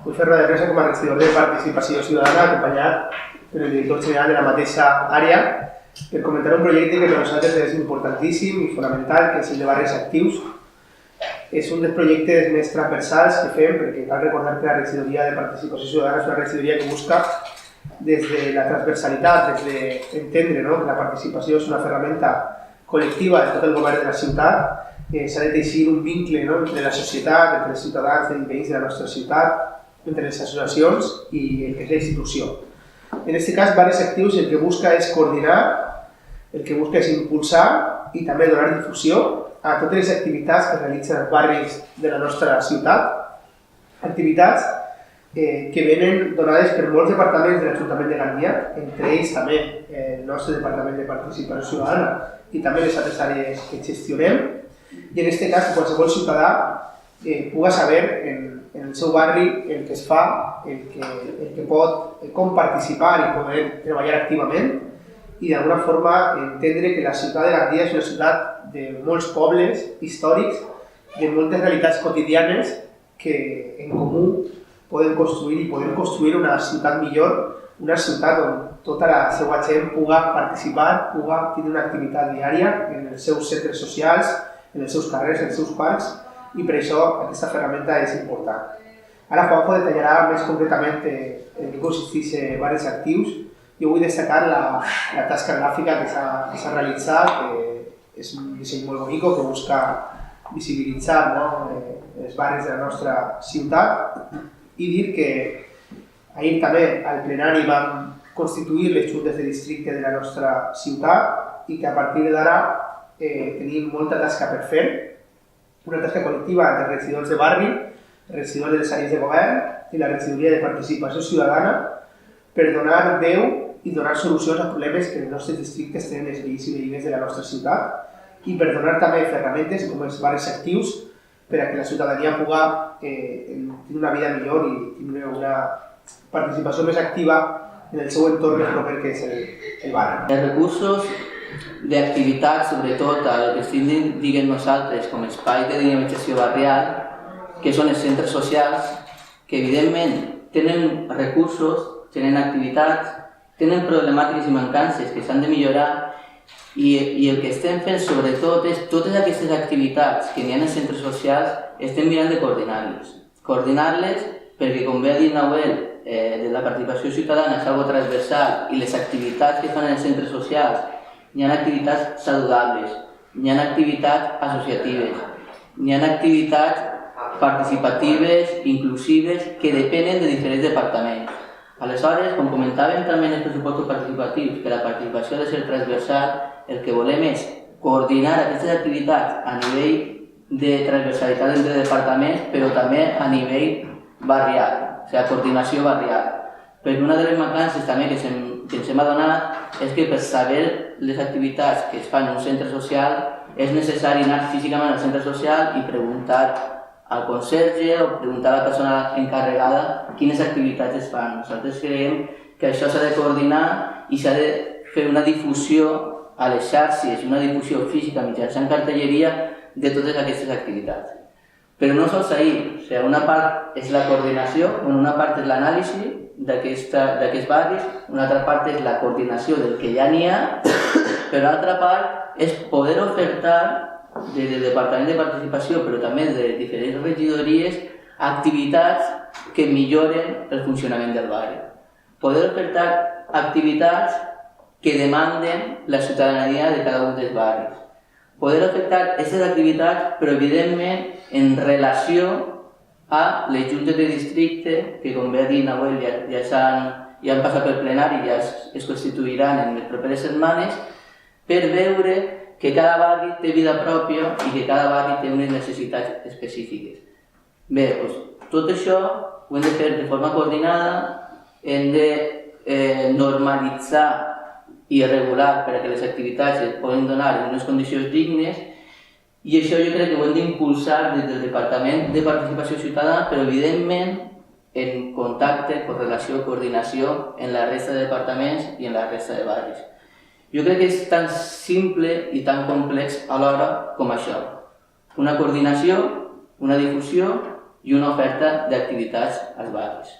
Vull fer roda de premsa com a regidor de Participació Ciutadana, acompanyat per el director general de la mateixa àrea, per comentar un projecte que per nosaltres és importantíssim i fonamental, que és el de barris actius. És un dels projectes més transversals que fem, perquè cal recordar que la regidoria de Participació Ciutadana és una regidoria que busca des de la transversalitat, des d'entendre que la participació és una ferramenta col·lectiva de tot el govern de la ciutat, s'ha de teixir un vincle entre la societat, entre els ciutadans i veïns de la nostra ciutat, entre les associacions i el que és la institució. En aquest cas, Barris Actius el que busca és coordinar, el que busca és impulsar i també donar difusió a totes les activitats que realitzen els barris de la nostra ciutat, activitats que venen donades per molts departaments de l'Ajuntament de Gandia, entre ells també el nostre Departament de Participació Ciutadana i també les altres àrees que gestionem, i en aquest cas qualsevol ciutadà puga saber en el seu barri el que es fa, el que pot, com participar i poder treballar activament i d'alguna forma entendre que la ciutat de Gandia és una ciutat de molts pobles històrics, de moltes realitats quotidianes que en comú podem construir i podem construir una ciutat millor, una ciutat on tota la seva gent puga participar, puga tenir una activitat diària en els seus centres socials, en els seus carrers, en els seus parcs, i per això aquesta ferramenta és important. Ara Juanjo detallarà més concretament en què consisteix Barris Actius. Jo vull destacar la tasca gràfica que s'ha realitzat, que és un disseny molt bonic que busca visibilitzar els barris de la nostra ciutat i dir que ahir també al plenari vam constituir les juntes de districte de la nostra ciutat i que a partir d'ara tenim molta tasca per fer, una tasca col·lectiva entre regidors de barri, regidors de les àrees de govern i la regidoria de Participació Ciutadana per donar veu i donar solucions a problemes que els nostres districtes tenen els veïns i veïnes de la nostra ciutat i per donar també ferramentes com els barris actius per a que la ciutadania puga tenir una vida millor i tenir una participació més activa en el seu entorn més proper que és el barri. Els recursos d'activitat, sobretot el que estem dient nosaltres com a espai de dinamització barrial, que són els centres socials, que evidentment tenen recursos, tenen activitats, tenen problemàtiques i mancances que s'han de millorar i el que estem fent sobretot és totes aquestes activitats que n'hi ha als centres socials estem mirant de coordinar-les. Coordinar-les perquè, com bé ha dit Nahuel, de la participació ciutadana és algo transversal i les activitats que fan en els centres socials hi ha activitats saludables, hi ha activitats associatives, hi ha activitats participatives, inclusives, que depenen de diferents departaments. Aleshores, com comentàvem també en els pressupostos participatius, que la participació ha de ser transversal, el que volem és coordinar aquestes activitats a nivell de transversalitat entre departaments, però també a nivell barrial, o sigui, coordinació barrial. Perquè una de les mancances també que ens hem adonat és que per saber les activitats que es fan en un centre social és necessari anar físicament al centre social i preguntar al conserge o preguntar a la persona encarregada quines activitats es fan. Nosaltres creiem que això s'ha de coordinar i s'ha de fer una difusió a les xarxes, una difusió física mitjançant cartelleria de totes aquestes activitats. Però no sols ahir, o sigui, una part és la coordinació, una part és l'anàlisi d'aquests barris, una altra part és la coordinació del que ja n'hi ha, però l'altra part és poder ofertar des del Departament de Participació, però també de diferents regidories, activitats que milloren el funcionament del barri. Poder ofertar activitats que demanden la ciutadania de cada un dels barris. Poder ofertar aquestes activitats, però evidentment en relació a les juntes de districte, que com bé ha dit Nahuel ja han passat pel plenari i ja es constituiran en les properes setmanes, per veure que cada barri té vida pròpia i que cada barri té unes necessitats específiques. Bé, tot això ho hem de fer de forma coordinada, hem de normalitzar i regular per a que les activitats es poden donar en unes condicions dignes i això jo crec que ho hem d'impulsar des del Departament de Participació Ciutadana, però evidentment en contacte, correlació, coordinació en la resta de departaments i en la resta de barris. Jo crec que és tan simple i tan complex alhora com això. Una coordinació, una difusió i una oferta d'activitats als barris.